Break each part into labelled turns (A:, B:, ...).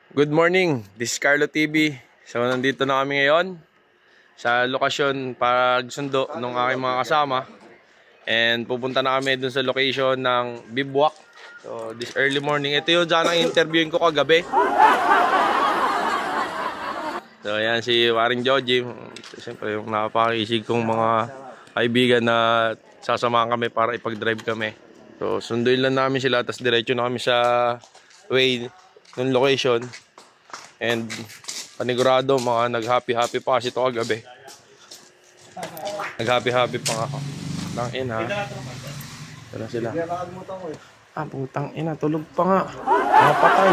A: Good morning, this is Carlo TV. So nandito na kami ngayon sa lokasyon pagsundo ng aking mga kasama. And pupunta na kami dun sa location ng bivouac. So this early morning, ito yung dyan ang interviewin ko kagabi. So ayan si Waring Joji. Siyempre yung napakisig kong mga kaibigan na sasamahan kami para ipag-drive kami. So sunduin lang namin sila, tapos diretso na kami sa way ng location. And panigurado mga nag-happy pa kasi ito kagabi. Nag-happy pa nga ako. Putang ina. Ito na sila. Putang ina, tulog pa nga. Napatay.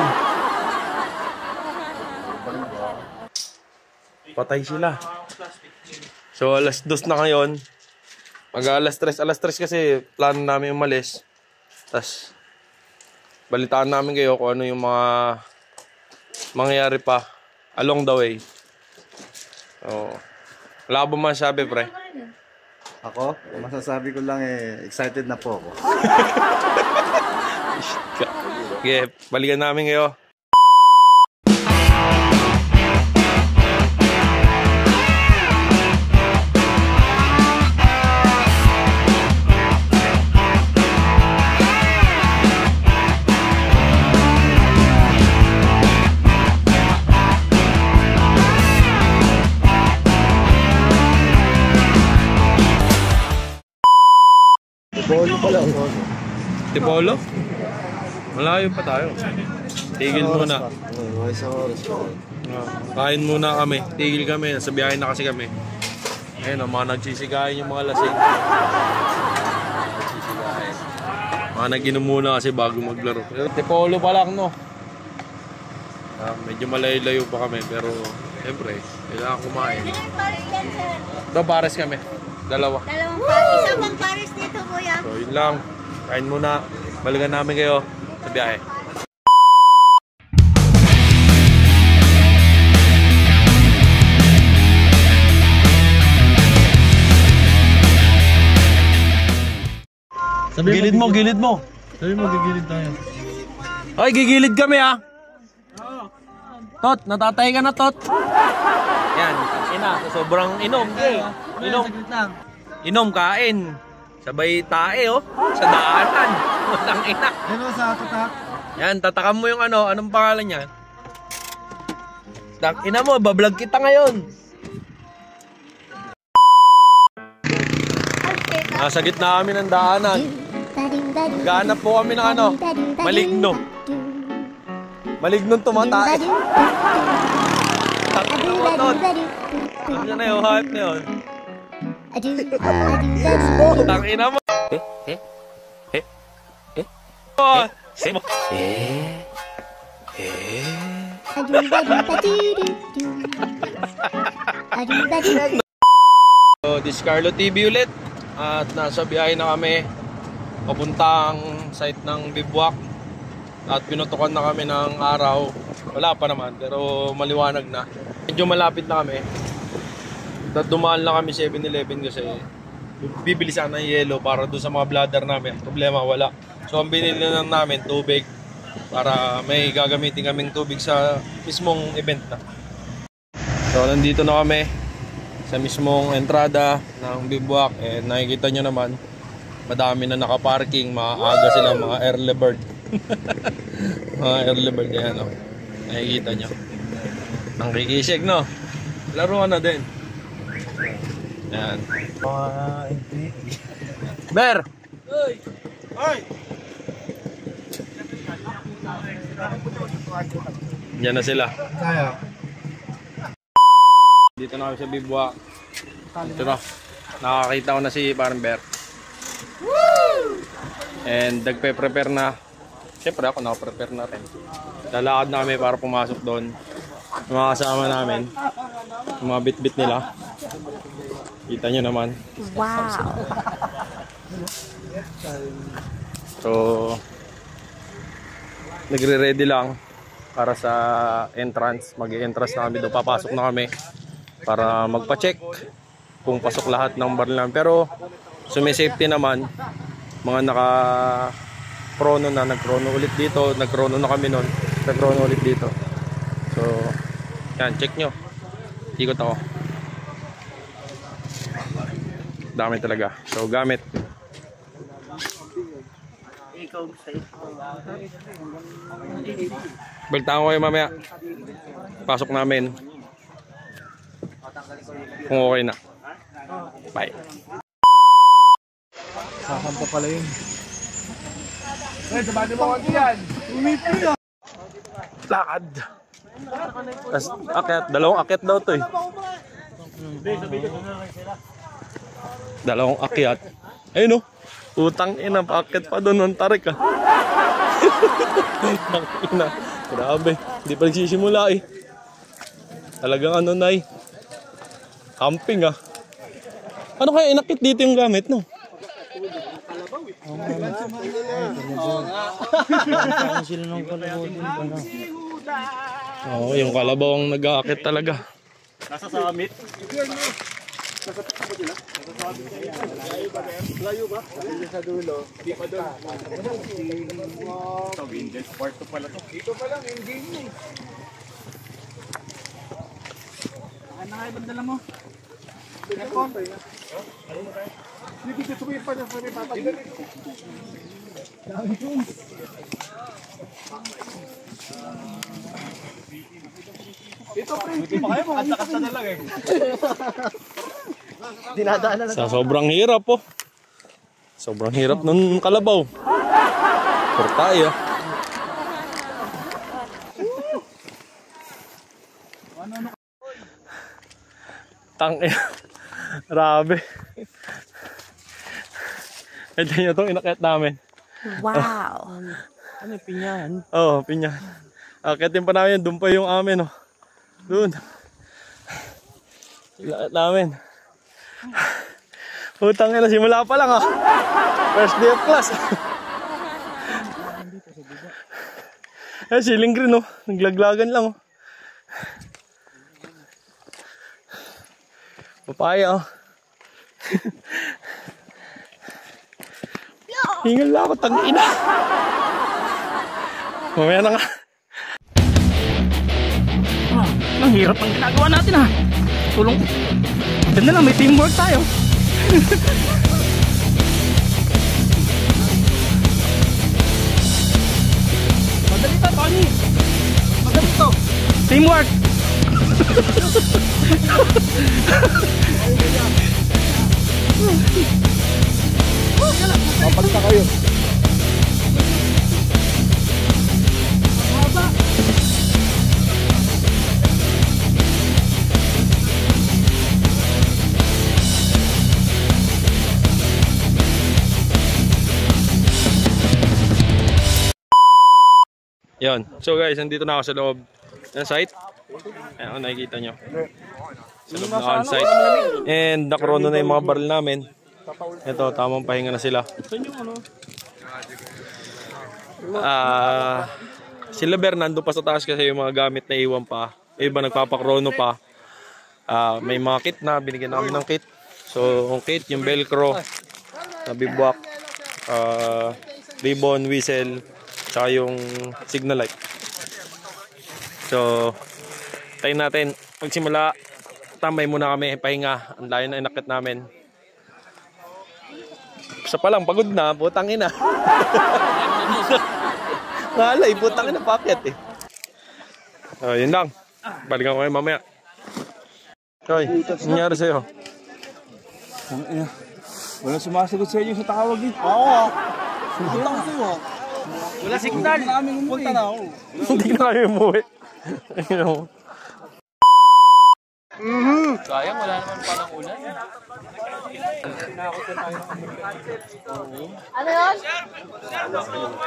A: Patay sila. So alas 2 na ngayon. Mag alas 3 kasi plano namin umalis. Tapos balitaan namin kayo kung ano yung mga mangyayari pa along the way. So, wala ba masasabi, pre?
B: Ako? Masasabi ko lang excited na po ako.
A: Okay, balikan namin kayo.
B: Tipolo pala ako.
A: Tipolo? Malayo pa tayo. Tigil muna. Kain muna kami. Tigil kami. Nasa biyahe na kasi kami. Ayun, mga nagsisigahin yung mga lasing. Mga nag-inom muna kasi bago maglaro. Tipolo pa lang, no? Medyo malayo-layo pa kami. Pero, siyempre, kailangan kumain. Ito, pares kami. Dalawang
C: pares. Isa pang pares dito, kuya.
A: So, yun lang. Kain muna. Balikan namin kayo sa biyahe. Gilid mo.
B: Sabi mo, gigilid tayo.
A: Ay, gigilid kami ah. Tot, natatay ka na, Tot. Yan, ina, sobrang inom. Inom, kain. Sabay tae, oh. Sa daanan. Ang ina.
B: Ano sa tatak?
A: Yan, tatakan mo yung ano. Anong pangalan niya? Ina mo, bablog kita ngayon. Nasa gitna kami ng daanan. Gahanap po kami ng ano, maligno. Malignon tumatae. Tatlo mo, Tot. Ano na yun, hype na yun. Tangina mo. So, this is Carlo TV ulit. At nasa biyahe na kami papuntang site ng bivouac. At pinutukan na kami ng araw. Wala pa naman, pero maliwanag na. Medyo malapit na kami. Dumaan lang kami 7-Eleven kasi bibili sana ng yelo para doon sa mga bladder namin. Problema, wala. So ang binili na lang namin, tubig. Para may gagamitin kaming tubig sa mismong event na. So nandito na kami sa mismong entrada ng bivouac. Nakikita nyo naman, madami na nakaparking. Maaga sila, mga early bird. Mga early bird yan, no? Nakikita nyo. Ang kikisig, no? Laruan na din. Yan. Ber! Oy! Oy! Yan na sila.
B: Kaya.
A: Dito na kami sa bivouac. Ito na. Nakakita ko na si parang Ber. And nagpe-prepare na. Siyempre ako nakaprepare na rin. Lalakad na kami para pumasok doon. Yung mga kasama namin. Yung mga bit-bit nila. Kita nyo naman.
C: Wow.
A: So, nagre-ready lang para sa entrance. Mag-entrance na kami doon. Papasok na kami para magpa-check kung pasok lahat ng baril namin. Pero, sumi-safety naman. Mga naka-chrono na. Nag-chrono ulit dito. Nag-chrono na kami noon. Nag-chrono ulit dito. So, yan, check nyo. Ikot ako. Dami talaga. So, gamit. Baltaan ko kayo mamaya. Pasok namin. Kung okay na. Bye.
B: Sasampa pala yun.
A: Lakad. Tapos akyat. Dalawang akyat daw to eh. Dalawang akyat. Ayun o. Utang ina. Paakyat pa doon ng tarik ah. Utang ina. Grabe. Hindi pa nagsisimula eh. Talagang ano na eh. Camping ah. Ano kaya inakit dito yung gamit no? Oo, yung kalabaw ang nag-aakit talaga.
B: Nasa summit. Layo ba? Sa dulo. Di pa doon. Ito, Vindes. Part 2 pala to. Dito pa lang, engine eh. Ano kayo bandala mo? Aircon. Hindi dito sumir pa niya. Sumir pa tayo. Ito, pre. Hindi pa kayo. Kanta-kanta na lang eh. Dinadaan na lang.
A: Sa sobrang hirap po. Sobrang hirap ng kalabaw. Por tayo. Tangina. Grabe. Ito nyo itong inakit namin.
C: Wow.
D: Ano, pinyahan?
A: Oo, pinyahan. Akitin pa namin, doon pa yung amin. Oh. Doon. Inakit namin. Putang ina, simula pa lang ah. First day of class. Eh, siling green oh. Naglaglagan lang oh. Papaya oh. Hingal na ako, tang-ina. Mamaya na nga.
D: Ang hirap ang ginagawa natin ha. Tulong. Ganda lang, may teamwork tayo. Madali to, Tony. Madali to. Teamwork.
B: Mapagta kayo.
A: Yan. So guys, nandito na ako sa loob ng site. Ayan, nakikita nyo. Sa loob na on-site. And nakrono na yung mga barrel namin. Ito, tamang pahinga na sila. Sila Ber, nandun pa sa taas kasi yung mga gamit na iwan pa. Yung iba nagpapakrono pa. May mga kit na, binigyan namin ng kit. So, yung kit, yung velcro, na bivouac, ribbon, whistle, tsaka yung signal light. So, tayo natin. Pagsimula, tambay muna kami, pahinga. Ang layo na inakit namin. Isa pa lang, pagod na, putang ina. Ngalay, putang ina, paket eh. Yun lang. Balikan ko kayo mamaya. Hoy, nangyari sa'yo?
B: Walang sumasagot sa inyo sa tawag eh. Oo. Putang sa'yo. Wala signal. Punta na ako.
A: Hindi na kayo umuwi.
D: Sayang, wala naman palang ulan.
C: Ano yun?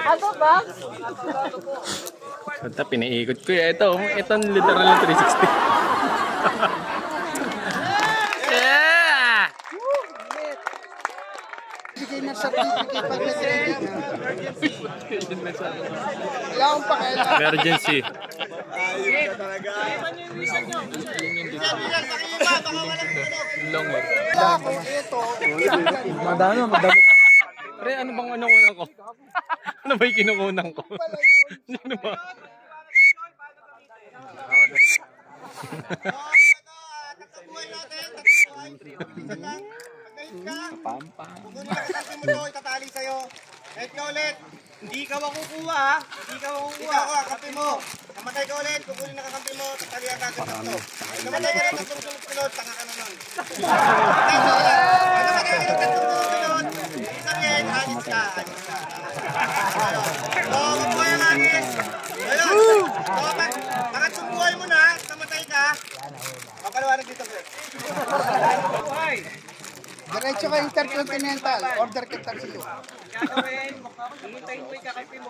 C: Ano ba?
A: Ito, pinaikot ko ya. Ito literal na 360. Yeah!
E: Bigay na certificate pag wala akong pakialam.
A: Emergency.
D: Longer.
B: Madami, madami.
A: Pre, ano bang unang ko? Ano ba yung kinukunan ko? Ano ba?
E: Buhay natin, kukunin ka kasi mo to, itatali sa'yo. Kahit ka ulit, hindi ka makukuha ha. Hindi ka makukuha. Ikaw ka, kampi mo. Namatay ka ulit, kukunin na kakampi mo, tatalihan ka agad to. Namatay ka rin ng sunod-sunod, tanga ka naman. Namatay ka rin ng sunod-sunod, ibig sabihin, anis ka. So, magbuhay natin. Ayun. So, pag sumuhay mo na, namatay ka, papalawanan dito, sir. Diretso ka Intercontinental. Order kita sa'yo.
F: Gagawin, hihintayin mo yung kakampi mo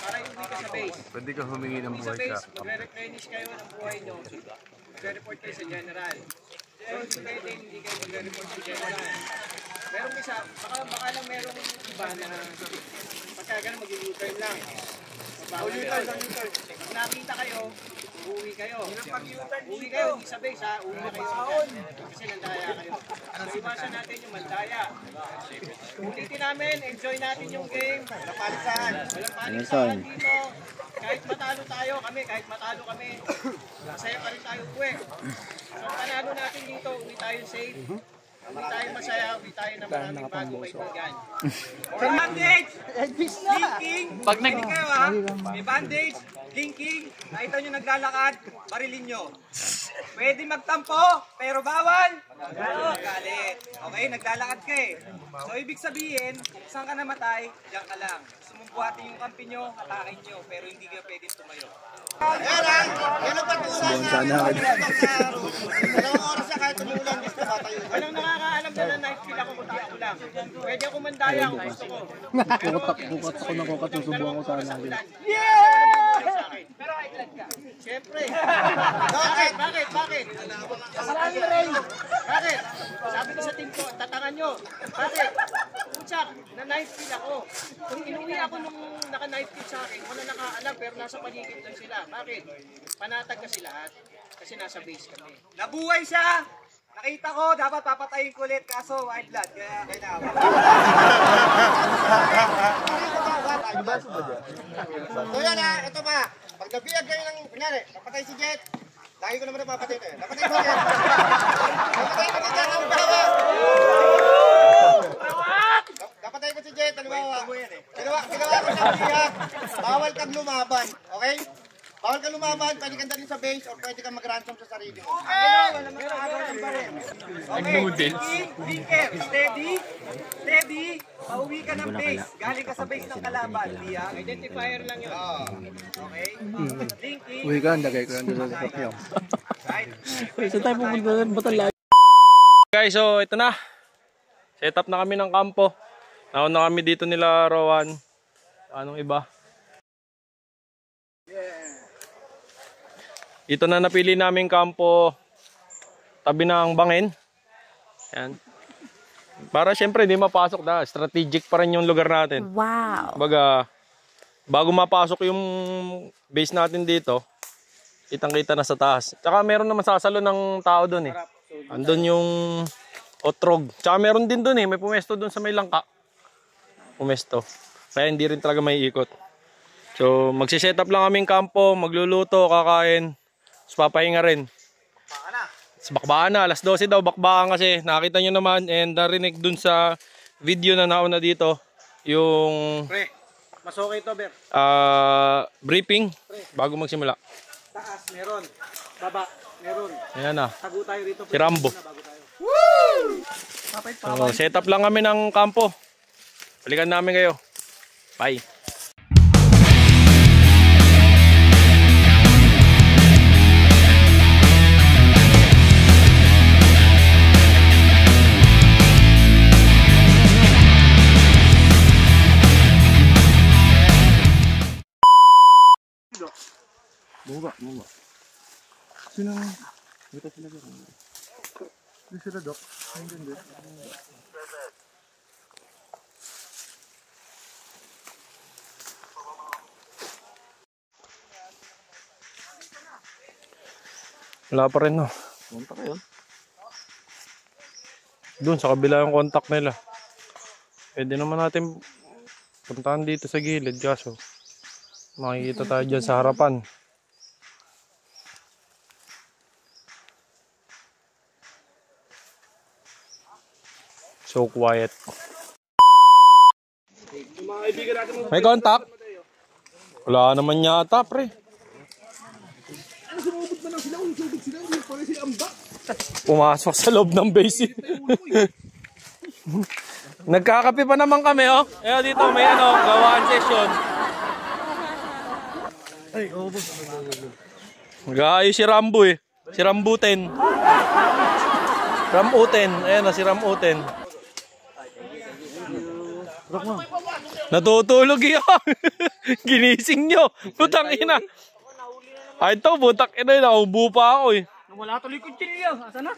F: para uwi ka sa base.
A: Pwede ka humingi ng
F: Sa base, magre-replenish kayo ng buhay nyo. Magre-report kayo sa general. So, hindi kayo din, hindi kayo magre-report sa general. Merong isa, baka lang merong iba na pagka ganun mag-u-turn lang. U-turn. Pag nakita kayo, uuwi kayo. Uuwi kayo, hindi sa base ha. Uuwi na kayo sa dyan. Kasi nandaya kayo. Iwasan natin yung mandaya. Ulitin namin, enjoy natin yung game. Walang palisahan. Walang palisahan dito. Kahit matalo tayo kami, masaya pa rin tayo uwi. So panalo natin dito, uwi tayo safe. Uwi tayo masaya, uwi tayo na maraming bago may pagyan. Bandage! Linking! Pag kayo ha, may bandage, linking, nakita nyo naglalakad, barilin nyo. Pwede magtampo, pero bawal. Galit. Okay, naglalakad ka eh. So ibig sabihin, saan ka namatay, diyan ka lang. Sumumpuhatin yung kampi nyo, hatakin nyo, pero hindi ka pwedeng tumayo.
E: Yan lang. Yan ang patulan na. Dalawang oras na kahit umulan, gusto ka tayo.
F: Walang nakakaalam na night kill ako kundi ako lang. Pwede ako mandaya kung gusto ko.
B: Bukat ako ng kukat, susubukan ko sana.
F: Pero high-blood ka. Siyempre.
E: Bakit?
F: Bakit? Bakit? Sabi ko sa team ko, tatangan nyo. Bakit? Putsak, na night kill ako. Kung inuwi ako nung naka-night kill sa akin, wala nakaalam pero nasa paligid lang sila. Bakit? Panatag kasi lahat. Kasi nasa base kami.
E: Nabuhay siya! Nakita ko, dapat papatayin ko ulit, kaso white blood. Kaya so yan ha, ito pa. Pag nabiyag kayo ng, kunyari, napatay si Jet. Lagi ko naman napapatay ito eh. Napatay si Jet. Napatay ko si Jet ang bawa. Napatay ko si Jet, halimbawa. Ginawa ko siyang biyag. Bawal kang lumaban, okay? Bawal ka lumaban, pwede kang dalhin sa base or pwede kang mag-ransom sa sarili mo. Okay, Linker, steady, pauwi ka ng base. Galing ka sa base ng kalaban, diya.
F: Identifier lang yun.
E: Okay? Linking.
B: Uy ka, lagay ko yan doon sa sakyo.
D: Saan tayo pupunta doon? Ba't ang layo?
A: Guys, so ito na. Set up na kami ng kampo. Nauna kami dito nila Rowan. Anong iba? Ito na napili naming kampo tabi ng bangin. Yan. Para syempre hindi mapasok na. Strategic pa rin yung lugar natin.
C: Wow.
A: Baga, bago mapasok yung base natin dito, kitang-kita na sa taas. Tsaka meron naman sasalo ng tao doon eh. Andun yung otrog. Tsaka meron din doon eh. May pumesto doon sa may langka. Pumesto. Kaya hindi rin talaga may ikot. So magsiset up lang kaming kampo, magluluto, kakain. Tapos papahinga rin. Sa bakbaan na, alas 12 daw bakbaan kasi nakita nyo naman and narinig dun sa video na nauna dito yung
F: Pre, mas okay to, Ber.
A: briefing bago magsimula.
F: Taas, meron. Baba, meron.
A: Ayan na,
F: Tago tayo rito.
A: si Rambo. So, set up lang kami ng kampo. Balikan namin kayo. Bye.
B: Buka. Sino? Buta sila dyan. Hindi sila, Dok. Hindi.
A: Wala pa rin no.
B: Punta kayo.
A: Doon sa kabila yung contact nila. Pwede naman natin puntahan dito sa gilid kaso makikita tayo dyan sa harapan. So quiet. May contact? Wala naman yata, pre. Pumasok sa loob ng base. Nagkakape pa naman kami, oh. Ayan, dito may gawaan session. Ay, Mag-aayos si Rambo eh. Si Rambutin. Ramuten. Ayan na si Ramuten. Natutulog yun. Ginising nyo. Butang ina. Ay ito, butang ina. Naubo pa ako eh.
D: Wala tuloy ko chilya. Asa na?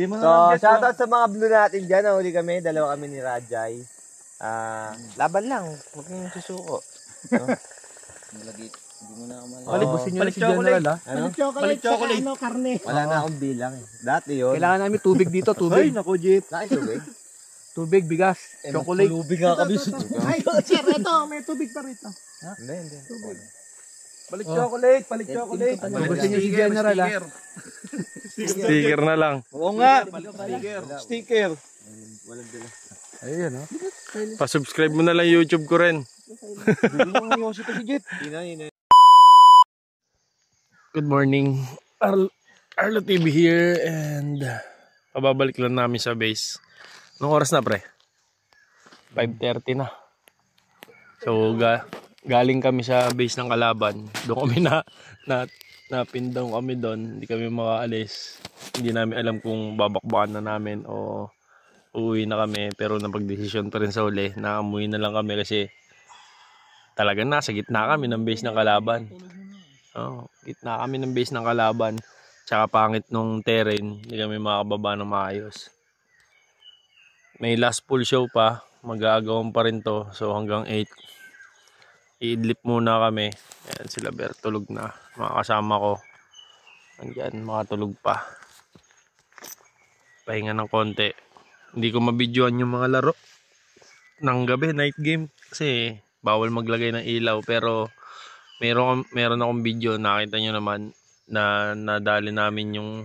E: So, shoutout sa mga blue natin dyan. Nahuli kami. Dalawa kami ni Rajay. Laban lang. Huwag kang susuko. Malagit. Hindi mo na ako malagit.
B: Palibusin nyo na si General, ha?
E: Ano?
F: Balik chocolate. Ano, karne.
E: Wala na akong bilang eh. Dati yun.
B: Kailangan namin tubig dito, tubig.
E: naku, Jeep. Nakain tubig?
B: Tubig, bigas, chocolate.
E: Tubig nga kami.
F: Ay, sir, ito. May tubig pa rito.
E: Hindi.
B: Balik chocolate, balik chocolate. Palibusin nyo si General, ha?
A: Sticker na lang.
B: Oo nga. Sticker.
E: Ayun, ha?
A: Pa-subscribe mo na lang YouTube ko rin. Good morning. Arlo TV here and pababalik lang namin sa base. Anong oras na, pre? 5:30 na. So galing kami sa base ng kalaban. Doon kami napindaw kami doon. Hindi kami makaalis. Hindi namin alam kung babakbakan na namin o uuwi na kami, pero napagdesisyon pa rin sa uli na umuwi na lang kami kasi talagang nasa gitna kami ng base ng kalaban. Gitna kami ng base ng kalaban. Tsaka pangit nung terrain, hindi kami makababa ng maayos. May last full show pa, mag-aagawan pa rin to. So hanggang 8, iidlip muna kami. Ayan, sila Ber, tulog na. Mga kasama ko, andyan, makatulog pa. Pahinga ng konti. Hindi ko mabidyoan yung mga laro ng gabi, night game. Kasi bawal maglagay ng ilaw. Pero meron akong video, nakita nyo naman, na nadali namin yung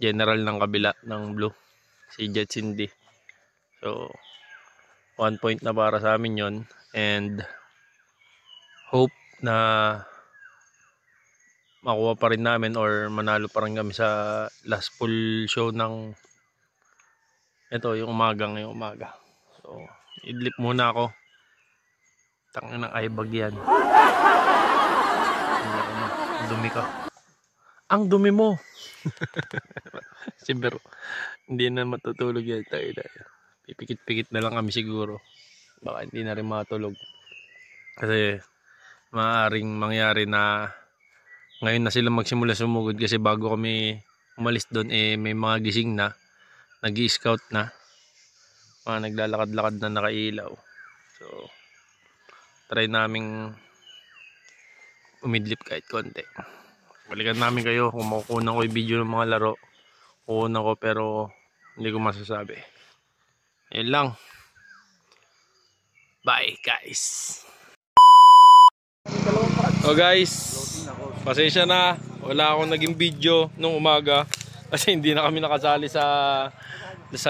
A: general ng kabila ng blue, si Jet Cindy. So 1 point na para sa amin yon, and hope na makuha pa rin namin or manalo pa rin kami sa last full show ng ito, yung umaga ngayong umaga. So idlip muna ako. Tangin ng aibag yan. Dumi ka. Ang dumi mo. Siyempre, hindi na matutulog yan tayo. Pipikit-pikit na lang kami siguro. Baka hindi na rin matulog. Kasi maaaring mangyari na ngayon na sila magsimula sumugod, kasi bago kami umalis doon may mga gising na, nag-i-scout na, mga naglalakad-lakad na nakailaw. So try naming umidlip kahit konti. Balikan namin kayo kung makukunan ko yung video ng mga laro. Kukunan ko, pero hindi ko masasabi. Yan lang. Bye guys. So guys, pasensya na, wala akong naging video nung umaga kasi hindi na kami nakasali sa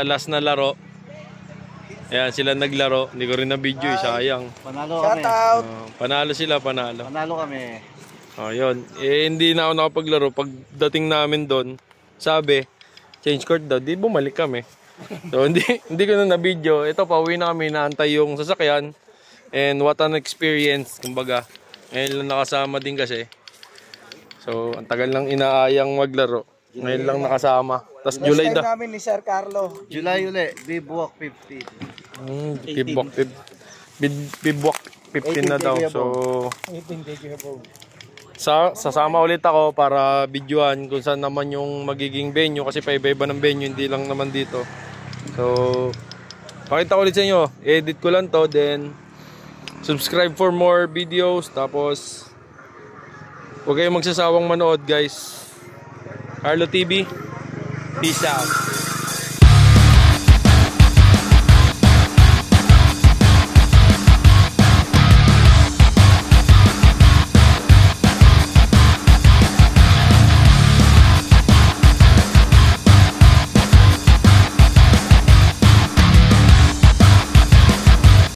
A: last na laro. Ayan, sila naglaro, hindi ko rin na video, sayang.
B: Panalo kami.
A: Panalo sila, panalo.
B: Panalo kami.
A: Yun. Hindi na ako nakapaglaro. Pagdating namin doon, sabi, change court daw. Di bumalik kami. So hindi ko na na-video. Ito, pauwi na kami, naantay yung sasakyan. And what an experience, kumbaga. Ngayon lang nakasama din kasi. So, ang tagal lang inaayang maglaro. Ngayon lang nakasama. Tapos July
E: Last time
A: da.
E: namin ni Sir Carlo.
B: July uli, Bibwalk 15.
A: Bibwalk 15 na daw. So, sasama ulit ako para videoan kung saan naman yung magiging venue, kasi paiba-iba ng venue, hindi lang naman dito. So pakita ko ulit sa inyo, edit ko lang to, then subscribe for more videos, tapos huwag kayong magsasawang manood guys. Carlo TV, peace out.